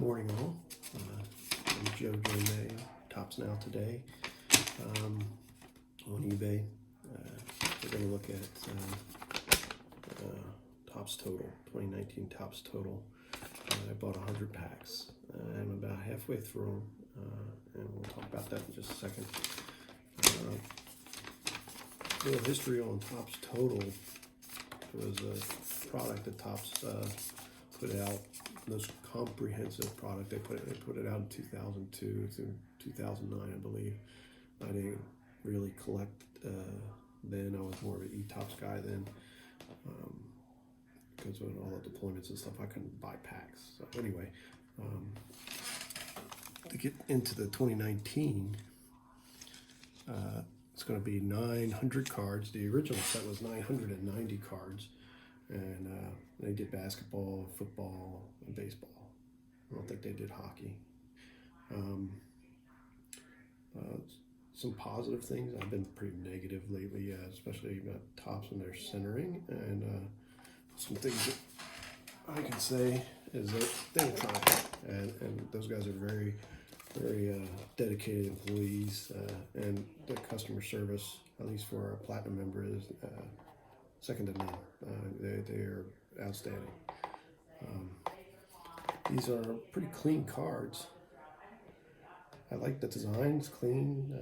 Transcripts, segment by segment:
morning all. I'm Joe May, Tops Now Today. On eBay, we're going to look at Tops Total, 2019 Tops Total. I bought 100 packs. I'm about halfway through them, and we'll talk about that in just a second. A little history on Tops Total. It was a product that Tops put out, most comprehensive product. They put it out in 2002 through 2009, I believe. I didn't really collect then. I was more of an E-Tops guy then, because of all the deployments and stuff. I couldn't buy packs. So anyway, to get into the 2019, it's going to be 900 cards. The original set was 990 cards, and they did basketball, football, and baseball. I don't think they did hockey. Some positive things. I've been pretty negative lately, especially about Tops and their centering. And some things that I can say is that they're trying, and those guys are very, very dedicated employees, and the customer service, at least for our platinum member, is second to none. They are outstanding. These are pretty clean cards. I like the designs, clean.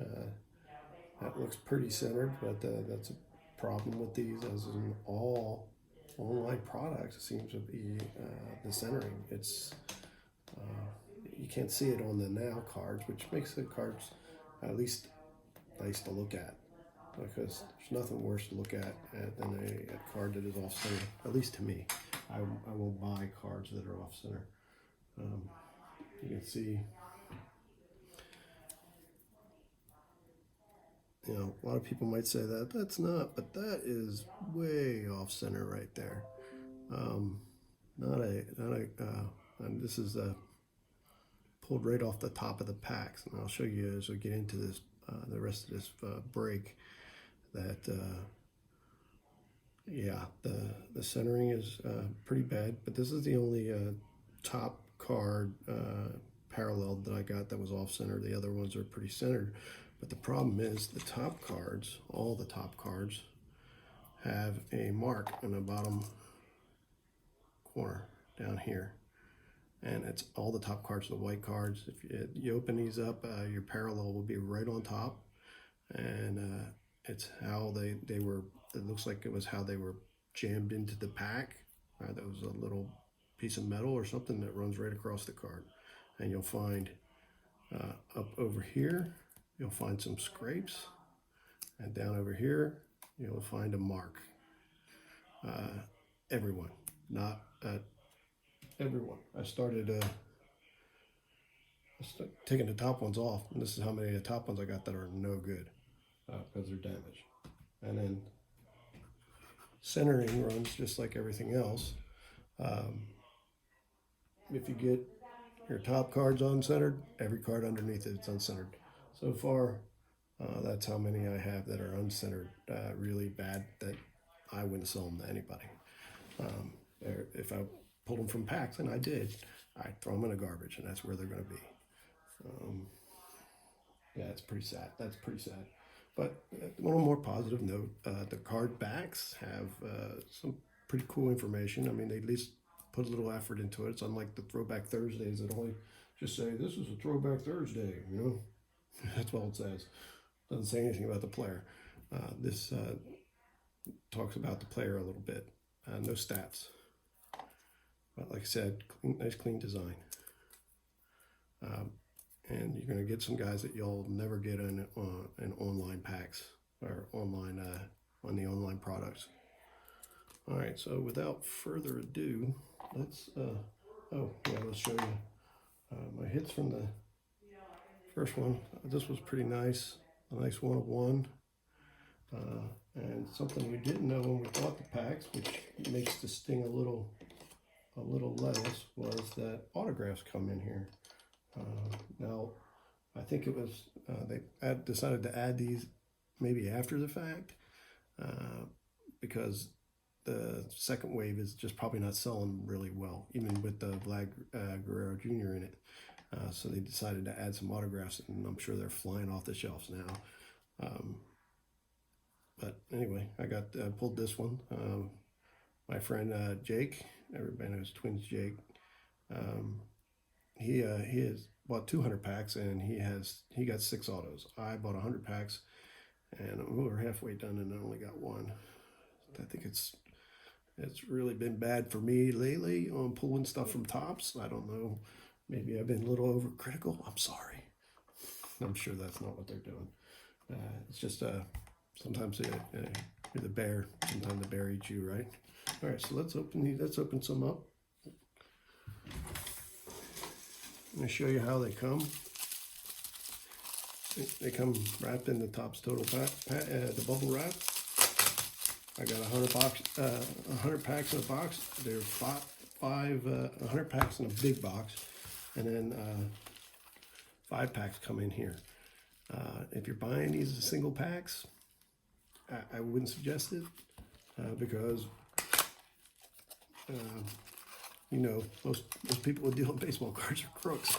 That looks pretty centered, but that's a problem with these, as in all online products. It seems to be the centering. It's you can't see it on the Now cards, which makes the cards at least nice to look at, because there's nothing worse to look at than a card that is off center. At least to me, I won't buy cards that are off center. You can see, you know, a lot of people might say that that's not, but that is way off center right there. And this is pulled right off the top of the packs, and I'll show you as we get into this, the rest of this break, that yeah, the centering is pretty bad. But this is the only top card paralleled that I got that was off center. The other ones are pretty centered. But the problem is the top cards, all the top cards, have a mark in the bottom corner down here. And it's all the top cards, the white cards. If you open these up, your parallel will be right on top. And it's how they were, it looks like it was how they were jammed into the pack. That was a little piece of metal or something that runs right across the card. And you'll find up over here, you'll find some scrapes, and down over here, you'll find a mark. Everyone, not everyone. I started taking the top ones off, and this is how many of the top ones I got that are no good, because they're damaged. And then centering runs just like everything else. If you get your top cards uncentered, every card underneath it's uncentered. So far, that's how many I have that are uncentered, really bad, that I wouldn't sell them to anybody. If I pulled them from packs, and I did, I'd throw them in the garbage, and that's where they're going to be. Yeah, it's pretty sad. That's pretty sad. But on a more positive note, the card backs have some pretty cool information. I mean, they at least put a little effort into it. It's unlike the Throwback Thursdays that only just say, this is a Throwback Thursday, you know? That's all it says. Doesn't say anything about the player. This talks about the player a little bit. No stats. But like I said, nice clean design. And you're going to get some guys that you'll never get in online packs, or online on the online products. All right, so without further ado, let's let's show you my hits from the first one. This was pretty nice, a nice 1 of 1. And something we didn't know when we bought the packs, which makes the sting a little less, was that autographs come in here. Now, I think it was they decided to add these maybe after the fact, because the second wave is just probably not selling really well, even with the Vlad Guerrero Jr. in it. So they decided to add some autographs, and I'm sure they're flying off the shelves now. But anyway, I got pulled this one. My friend Jake, everybody knows Twins Jake. He has bought 200 packs, and he got 6 autos. I bought 100 packs, and we're halfway done, and I only got 1. I think it's really been bad for me lately on pulling stuff from Topps. I don't know. Maybe I've been a little overcritical. I'm sorry. I'm sure that's not what they're doing. It's just sometimes you're the bear. Sometimes the bear eats you, right? All right, so let's open some up. I'm going to show you how they come. They come wrapped in the Topps Total the bubble wrap. I got 100 packs in a box. There are 100 packs in a big box, and then 5 packs come in here. If you're buying these as single packs, I wouldn't suggest it because you know, most people who deal in baseball cards are crooks.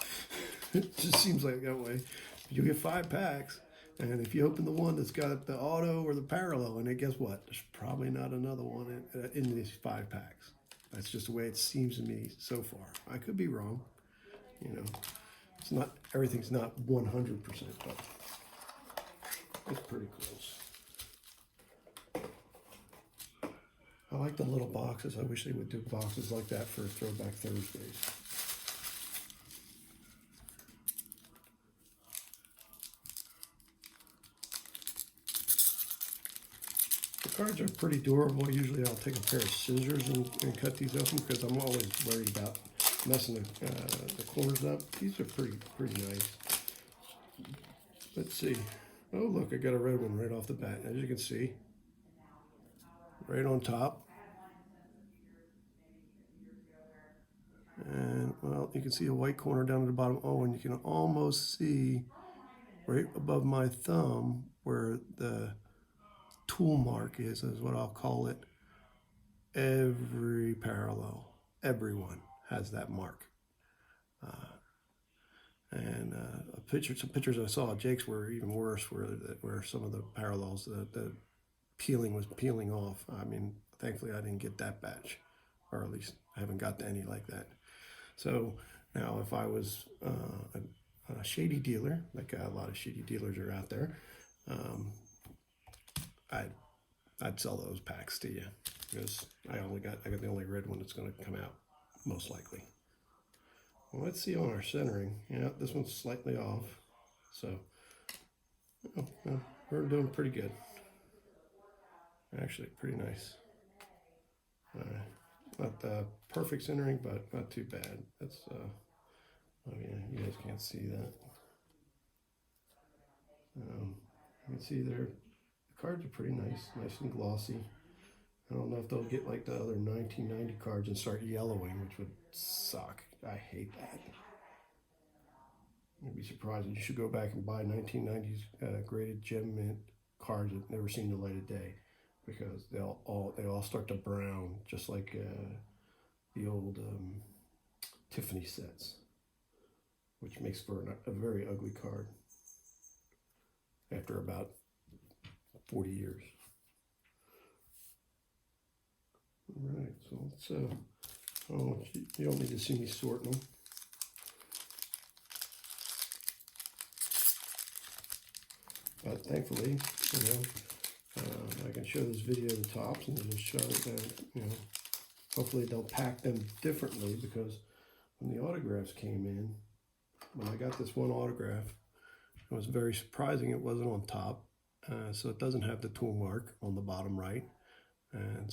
It just seems like that way. You get 5 packs, and if you open the one that's got the auto or the parallel, and then guess what? There's probably not another one in these 5 packs. That's just the way it seems to me so far. I could be wrong. You know, it's not, everything's not 100%, but it's pretty close. I like the little boxes. I wish they would do boxes like that for Throwback Thursdays. The cards are pretty durable. Usually I'll take a pair of scissors and cut these open because I'm always worried about messing the corners up. These are pretty nice. Let's see. Oh, look, I got a red one right off the bat. As you can see, right on top. And, well, you can see a white corner down at the bottom. Oh, and you can almost see right above my thumb where the tool mark is what I'll call it. Every parallel, everyone has that mark. Some pictures I saw of Jake's were even worse, where some of the parallels, the peeling was peeling off. I mean, thankfully I didn't get that batch, or at least I haven't got any like that. So now if I was a shady dealer, like a lot of shady dealers are out there, I'd sell those packs to you because I got the only red one that's going to come out, most likely. Well, let's see on our centering. Yeah, this one's slightly off, so we're doing pretty good. Actually, pretty nice. Not the perfect centering, but not too bad. That's oh yeah, you guys can't see that. You can see there, the cards are pretty nice and glossy. I don't know if they'll get like the other 1990 cards and start yellowing, which would suck. I hate that. You'd be surprised. You should go back and buy 1990s graded gem mint cards that never seen the light of day, because they all start to brown, just like the old Tiffany sets, which makes for a very ugly card after about 40 years. All right, so let's, oh, you don't need to see me sorting them. But thankfully, you know, I can show this video of the Topps and just show that, you know, hopefully they'll pack them differently, because when the autographs came in, when I got this one autograph, it was very surprising it wasn't on top. So it doesn't have the tool mark on the bottom right. And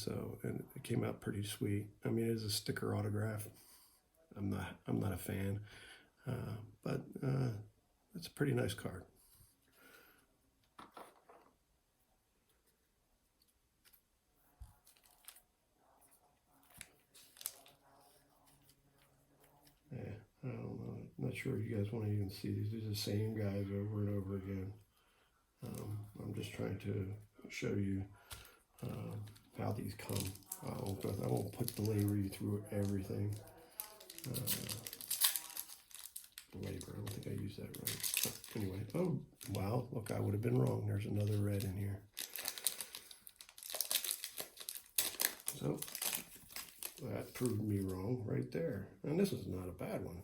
it came out pretty sweet. I mean, it is a sticker autograph. I'm not a fan, but it's a pretty nice card. Yeah, I don't know. I'm not sure if you guys want to even see these. These are the same guys over and over again. I'm just trying to show you how these come. I won't put belabor you through everything. Belabor, I don't think I used that right. But anyway, oh, wow, look, I would have been wrong. There's another red in here. So, that proved me wrong right there. And this is not a bad one.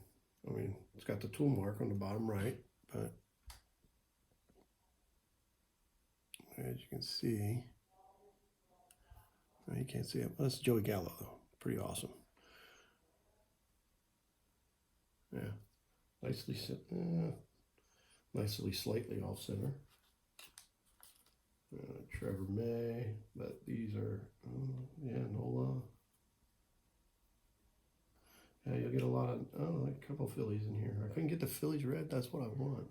I mean, it's got the tool mark on the bottom right, but as you can see, you can't see it. Well, that's Joey Gallo, though. Pretty awesome. Yeah, nicely slightly off center. Trevor May, but these are, yeah, Nola. Yeah, you'll get a lot of, like a couple Phillies in here. I couldn't get the Phillies red. That's what I want.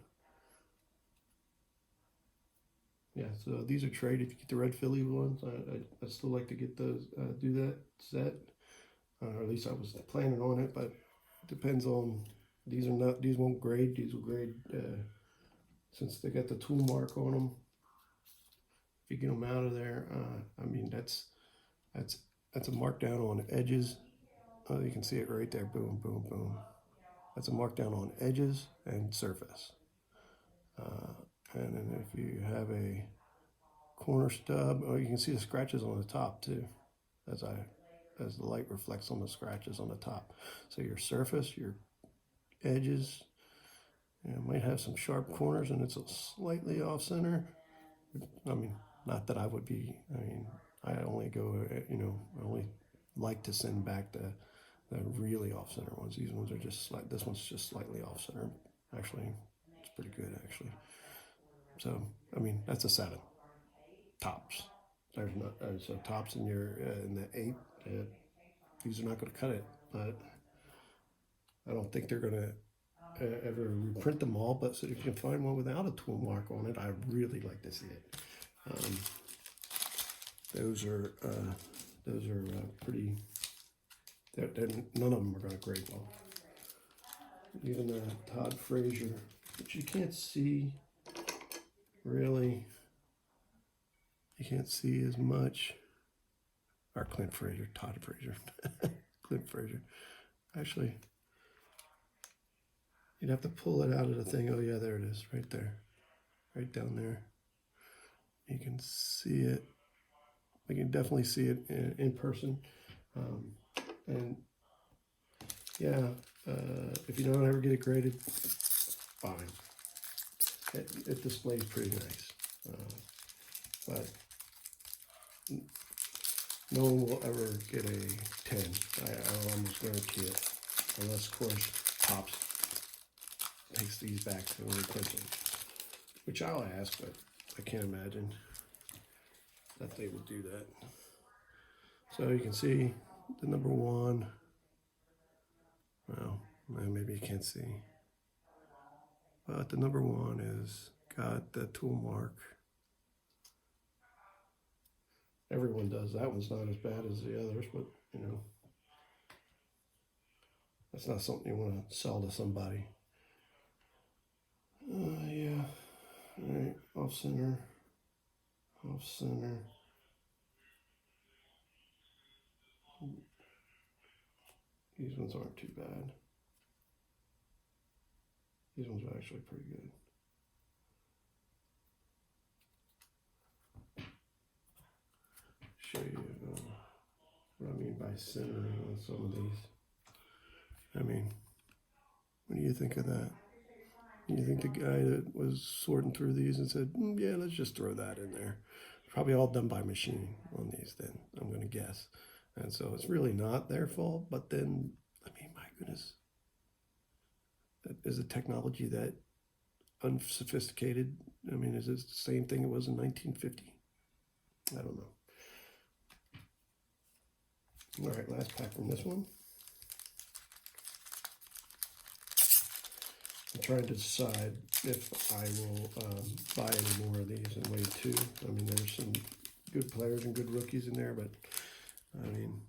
Yeah, so these are traded. If you get the red Philly ones, I still like to get those, do that set. Or at least I was planning on it, but it depends on, these won't grade. These will grade, since they got the tool mark on them. If you get them out of there, I mean, that's a markdown on edges. Oh, you can see it right there. Boom, boom, boom. That's a markdown on edges and surface. And then if you have a corner stub, oh, you can see the scratches on the top too, as the light reflects on the scratches on the top. So your surface, your edges, might have some sharp corners, and it's a slightly off center. I mean, not that I would be. I mean, I only go, I only like to send back the really off center ones. These ones are just this one's just slightly off center. Actually, it's pretty good actually. So I mean, that's a 7 tops. There's not so tops in your in the 8. These are not going to cut it, but I don't think they're going to ever reprint them all. But so if you can find one without a tool mark on it, I really like to see it. Those are pretty. None of them are going to grade well. Even Todd Frazier, which you can't see really. You can't see as much. Or Clint Frazier, Todd Frazier, Clint Frazier. Actually, you'd have to pull it out of the thing. Oh yeah, there it is, right there, right down there. You can see it. I can definitely see it in person. And yeah, if you don't ever get it graded, fine. It displays pretty nice, but no one will ever get a 10. I'll almost guarantee it, unless of course Topps takes these back and reprint them, which I'll ask, but I can't imagine that they would do that. So you can see the number 1. Well, maybe you can't see, but the number 1 is got the tool mark. Everyone does. That one's not as bad as the others, but that's not something you want to sell to somebody. Yeah. All right, off center. These ones aren't too bad. These ones are actually pretty good. Show you what I mean by centering on some of these. I mean, what do you think of that? You think the guy that was sorting through these and said, yeah, let's just throw that in there. Probably all done by machine on these then, I'm going to guess. And so it's really not their fault, but then, I mean, my goodness. Is the technology that unsophisticated? I mean, is it the same thing it was in 1950? I don't know. All right, last pack from this one. I'm trying to decide if I will buy any more of these in wave 2. I mean, there's some good players and good rookies in there, but I mean,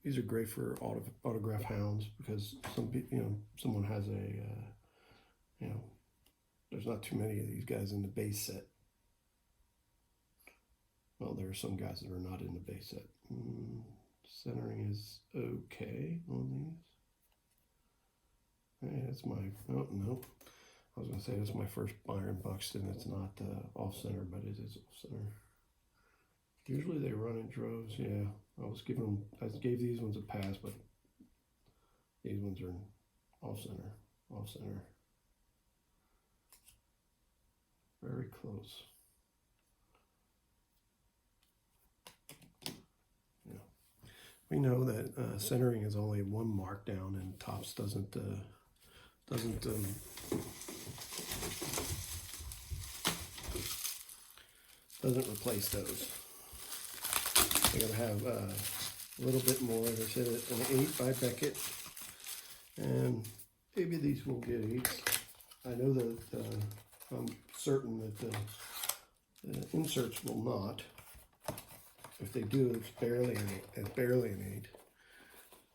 these are great for autograph hounds because someone has a, there's not too many of these guys in the base set. Well, there are some guys that are not into base set. Centering is okay on these. Hey, that's my, oh no, I was going to say that's my first Byron Buxton. It's not off center, but it is off center. Usually they run in droves. Yeah, I gave these ones a pass, but these ones are off center, off center. Very close. Yeah, we know that centering is only one markdown, and Topps doesn't replace those. I gotta have a little bit more. As I said, an 8 by Beckett, and maybe these will get 8s. I know that I'm certain that the inserts will not. If they do, it's barely an 8. It's barely an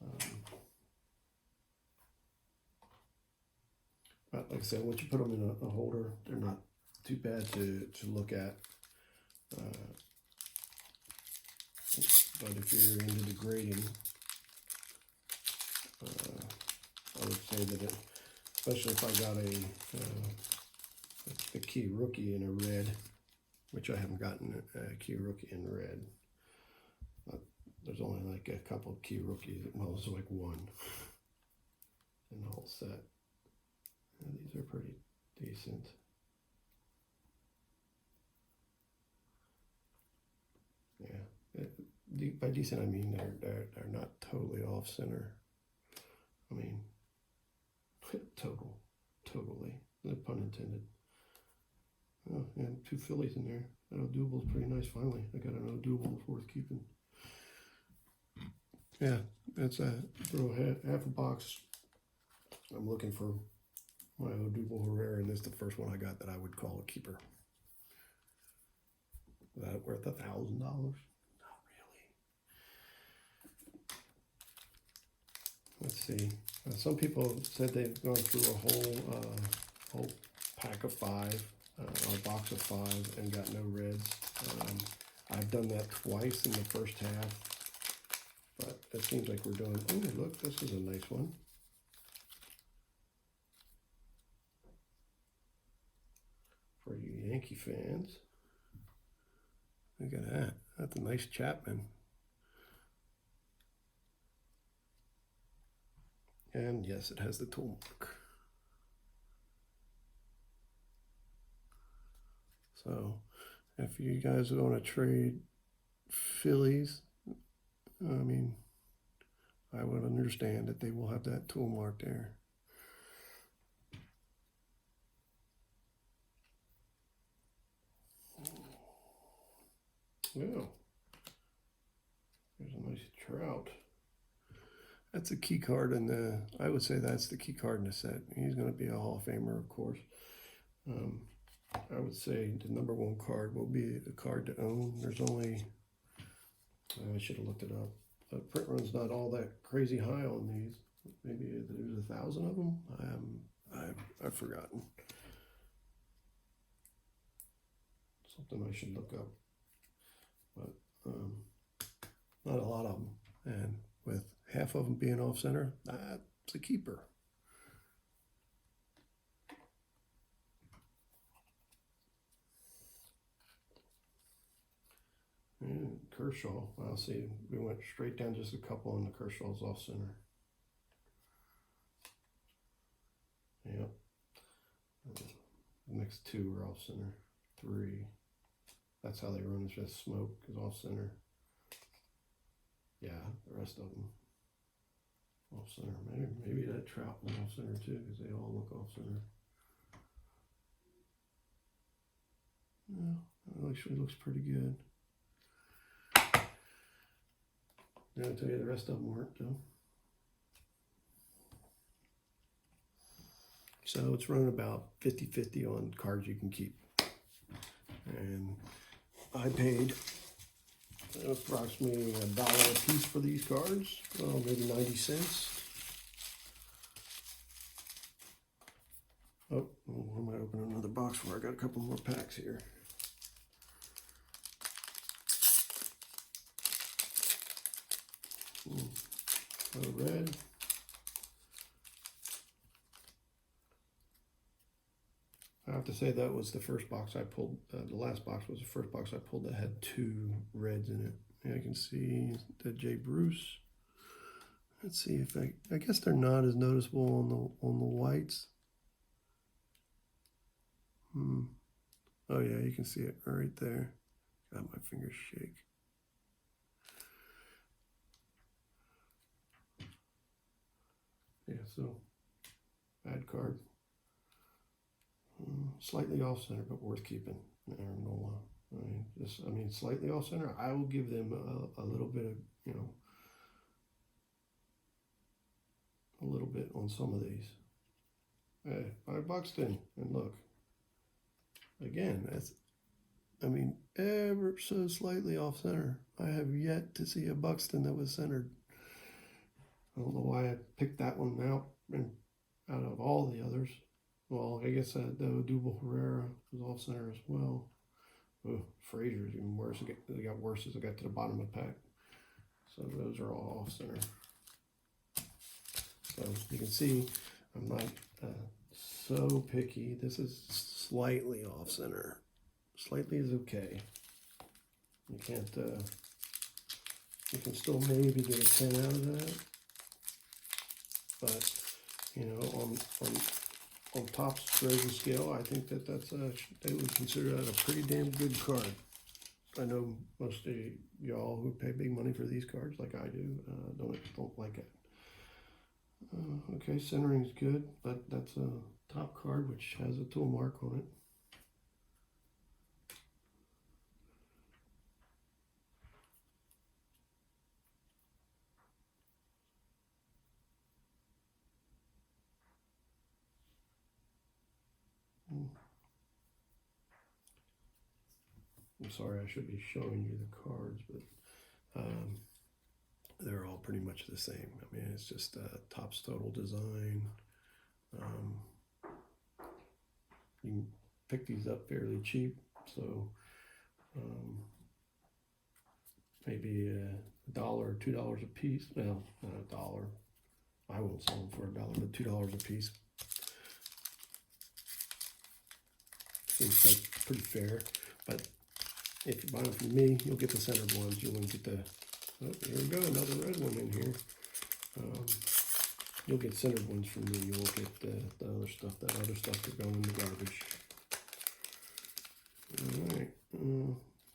8. But like I said, once you put them in a holder, they're not too bad to look at. But if you're into the grading, I would say that especially if I got a key rookie in a red, which I haven't gotten a key rookie in red. There's only like a couple of key rookies. Well, it's like one in the whole set. And these are pretty decent. Yeah, by decent I mean they're not totally off center. I mean, totally, no pun intended. Oh, and 2 Phillies in there. That Odubel's pretty nice. Finally, I got an Odubel worth keeping. Yeah, that's throw half a box. I'm looking for my Odubel Herrera, and this is the first one I got that I would call a keeper. Is that worth $1,000? Not really. Let's see. Some people said they've gone through a whole pack of 5, or a box of 5, and got no reds. I've done that twice in the first half. But it seems like we're doing, oh, look, this is a nice one. For you Yankee fans. Look at that. That's a nice Chapman. And yes, it has the tool mark. So if you guys want to trade Phillies, I mean, I would understand that they will have that tool mark there. Well, there's a nice Trout. That's a key card in the, I would say that's the key card in the set. He's going to be a Hall of Famer, of course. I would say the #1 card will be the card to own. There's only, I should have looked it up. Print run's not all that crazy high on these. Maybe there's 1,000 of them. I've forgotten. Something I should look up. But not a lot of them. And with half of them being off center, that's a keeper. And Kershaw, I'll see, we went straight down just a couple on the Kershaw's off center. Yep. The next 2 are off center. 3. That's how they run. It's just Smoke is off center. Yeah, the rest of them off center. Maybe that Trout was off center too, because they all look off center. Yeah, it actually looks pretty good. I'll tell you the rest of them weren't though. So it's running about 50-50 on cards you can keep. And I paid approximately $1 a piece for these cards. Well, maybe 90 cents. Oh, I might open another box where I got a couple more packs here. Red. I have to say that was the first box I pulled. The last box was the first box I pulled that had 2 reds in it. And I can see the J. Bruce. Let's see if I guess they're not as noticeable on the whites. Oh yeah, you can see it right there. God, my fingers shake. Yeah, so bad card. Slightly off center, but worth keeping. I mean, slightly off center. I will give them a little bit of, you know, a little bit on some of these. Hey, $5 Buxton, and look, again, that's, I mean, ever so slightly off center. I have yet to see a Buxton that was centered. I don't know why I picked that one out of all the others. Well, I guess the Odubel Herrera was off center as well. Oh, Frazier's even worse. They got worse as I got to the bottom of the pack. So those are all off center. So you can see I'm not so picky. This is slightly off center. Slightly is okay. You can't. You can still maybe get a 10 out of that, but you know, on Topps grading scale, I think that's they would consider that a pretty damn good card. I know most of y'all who pay big money for these cards, like I do, don't like it. Okay, centering is good, but that's a top card which has a tool mark on it. I'm sorry, I should be showing you the cards, but they're all pretty much the same. I mean, it's just Topps Total Design. You can pick these up fairly cheap, so maybe $1 or $2 a piece. Well, not $1. I won't sell them for $1, but $2 a piece. Seems like pretty fair, but if you buy them from me, you'll get the centered ones. You won't get the, oh, here we go, another red one in here. You'll get centered ones from me. You won't get the other stuff, that other stuff that go in the garbage. All right,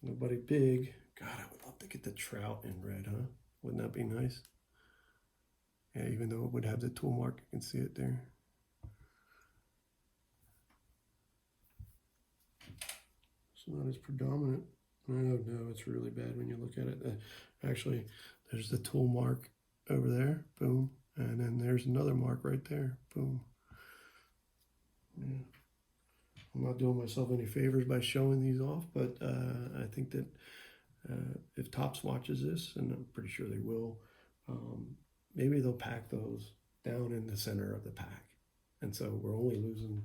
nobody big. God, I would love to get the Trout in red, huh? Wouldn't that be nice? Yeah, even though it would have the tool mark, you can see it there. It's not as predominant. Oh no, it's really bad when you look at it. Actually, there's the tool mark over there, boom, and then there's another mark right there, boom. Yeah. I'm not doing myself any favors by showing these off, but I think that if Topps watches this, and I'm pretty sure they will, maybe they'll pack those down in the center of the pack. And so we're only losing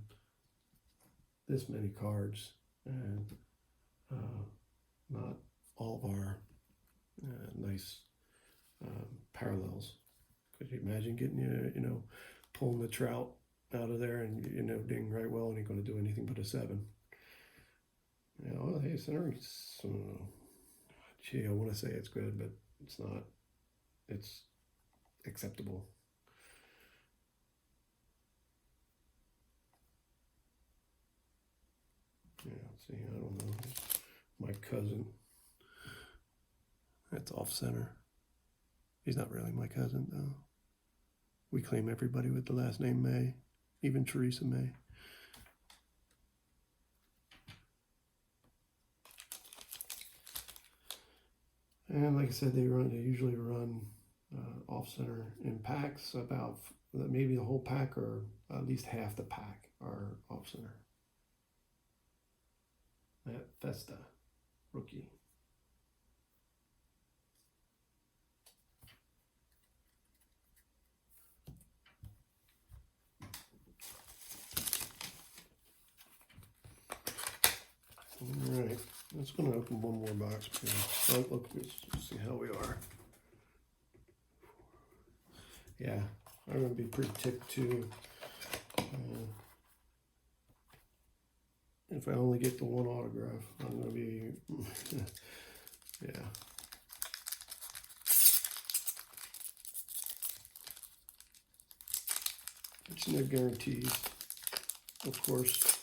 this many cards, and not all of our nice parallels. Could you imagine getting, you know, pulling the Trout out of there and, you know, doing right well and ain't going to do anything but a 7. You know, hey, centering, gee, I want to say it's good, but it's not. It's acceptable. Yeah, see, I don't know. My cousin. That's off center. He's not really my cousin, though. We claim everybody with the last name May, even Theresa May. And like I said, they usually run off center in packs. About maybe the whole pack, or at least half the pack, are off center. That Festa rookie. All right, let's go to open one more box. Oh, look, let's see how we are. Yeah, I'm gonna be pretty ticked too. If I only get the one autograph, I'm gonna be, yeah. It's no guarantees, of course,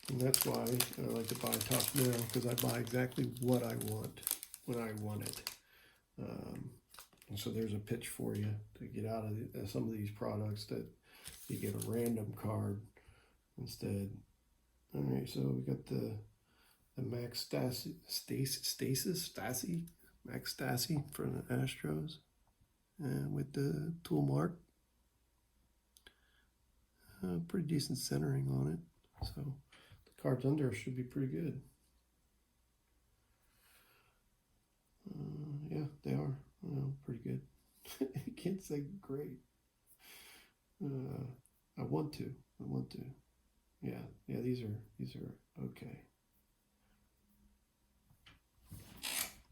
and that's why I like to buy Top Mail, because I buy exactly what I want when I want it. And so there's a pitch for you to get out of some of these products that you get a random card instead. All right, so we got the Max Stassi, Max Stassi from the Astros, with the tool mark. Pretty decent centering on it, so the cards under should be pretty good. Yeah, they are. Pretty good. I can't say great. I want to. Yeah. These are okay.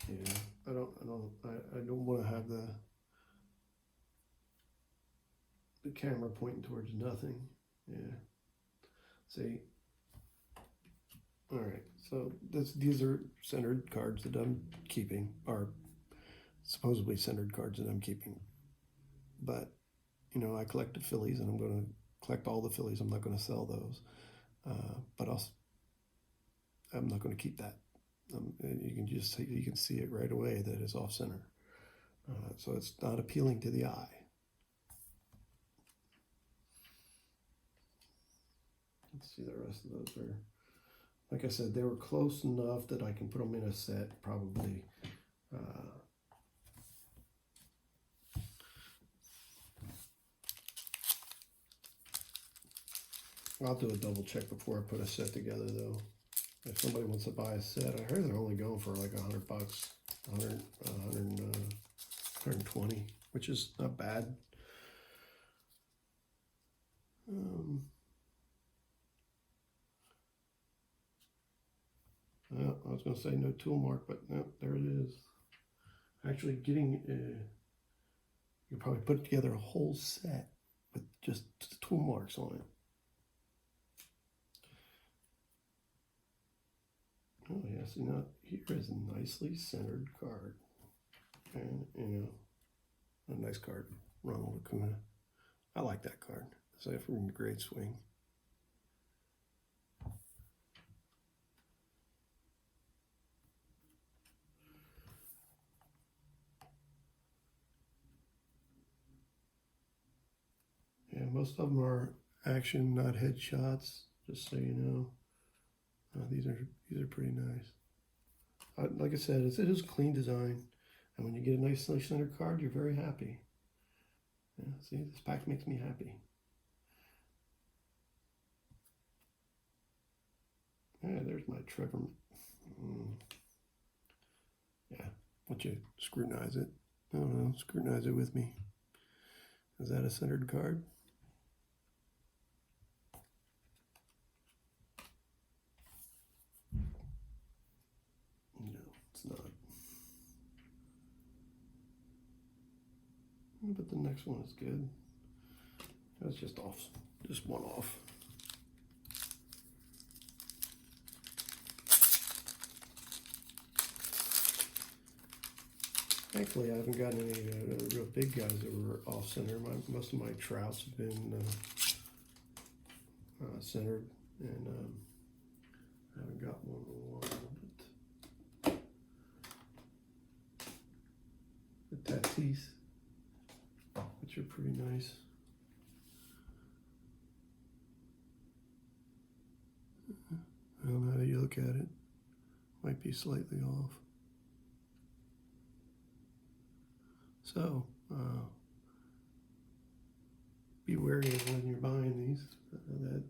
Yeah, I don't want to have the camera pointing towards nothing. Yeah. See. All right. So these are centered cards that I'm keeping, are supposedly centered cards that I'm keeping. But I collect the Phillies, and I'm going to collect all the Phillies. I'm not going to sell those. But I'm not going to keep that. You can see it right away that it's off center. So it's not appealing to the eye. Let's see, the rest of those are, like I said, they were close enough that I can put them in a set probably. I'll do a double check before I put a set together though. If somebody wants to buy a set, I heard they're only going for like $100, 120, which is not bad. I was going to say no tool mark, but no, there it is. Actually, you probably put together a whole set with just tool marks on it. Oh yeah, see now here is a nicely centered card, and a nice card, Ronald Acuna. I like that card. So from Great Swing. Yeah, most of them are action, not headshots. Just so you know, these are pretty nice. Like I said, it is a clean design, and when you get a nice center card, you're very happy. Yeah, see, this pack makes me happy. Yeah, there's my Trevor. Yeah, once you scrutinize it, I don't know, scrutinize it with me. Is that a centered card? No, it's not. But the next one is good. That's just off, just one off. Thankfully, I haven't gotten any real big guys that were off center. Most of my Trouts have been centered, and I haven't got one in a while. But the Tatis, which are pretty nice. I don't know how you look at it. Might be slightly off. So, be wary of when you're buying these, that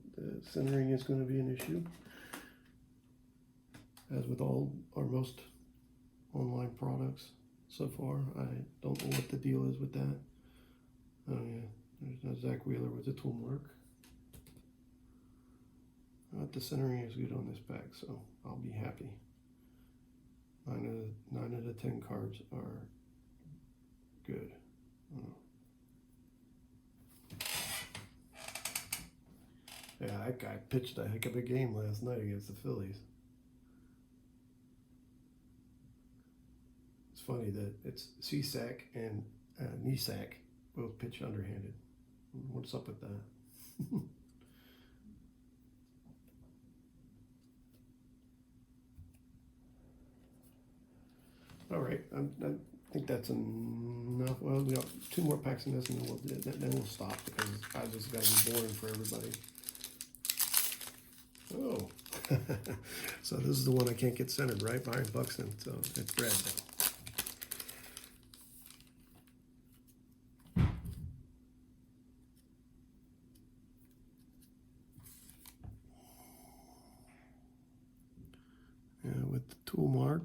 centering is going to be an issue. As with all or most online products so far. I don't know what the deal is with that. Oh yeah, there's no Zach Wheeler with the tool mark. The centering is good on this pack, so I'll be happy. 9 out of 10 cards are good. Yeah, that guy pitched a heck of a game last night against the Phillies. It's funny that it's Csack and Nesack both pitch underhanded. What's up with that? All right, I think that's enough. Well, we got 2 more packs in this, and then we'll stop because I just got to be boring for everybody. Oh, so this is the one I can't get centered, right? Byron Buxton. So it's red now. Yeah, with the tool mark,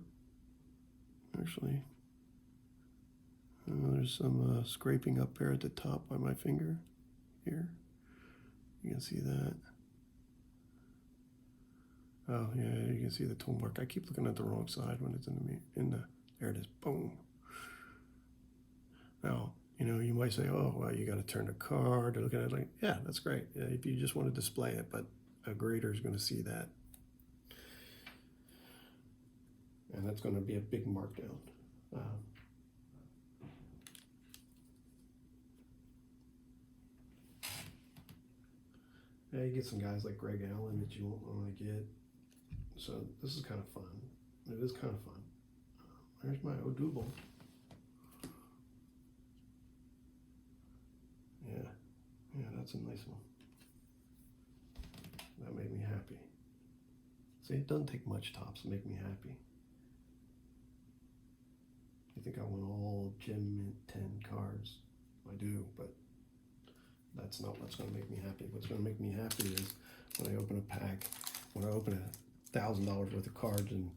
actually, there's some scraping up there at the top by my finger here. You can see that. Oh yeah, you can see the tool mark. I keep looking at the wrong side when it's in the there it is. Boom. Now, you might say, oh, well, you got to turn the card. They're looking at it like, yeah, that's great. Yeah, if you just want to display it, but a grader is going to see that. And that's going to be a big markdown. Yeah, you get some guys like Greg Allen that you won't want to get. So this is kind of fun. It is kind of fun. There's my Odubel. Yeah, that's a nice one. That made me happy. See, it doesn't take much tops to make me happy. You think I want all Gem Mint 10 cards? I do, but that's not what's going to make me happy. What's going to make me happy is when I open a pack, when I open $1,000 worth of cards and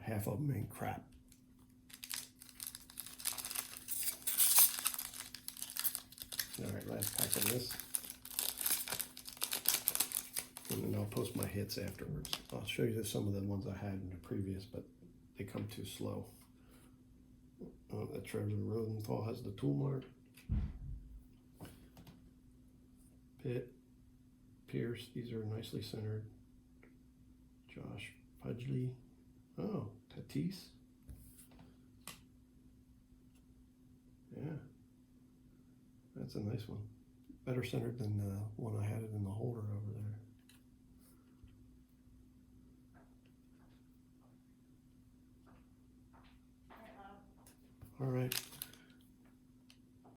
half of them ain't crap. All right, last pack of this. And then I'll post my hits afterwards. I'll show you some of the ones I had in the previous, but they come too slow. That Trevor Rosenthal has the tool mark. Pitt, Pierce, these are nicely centered. Josh Pudgley. Oh, Tatis. Yeah. That's a nice one. Better centered than the one I had it in the holder over there. All right.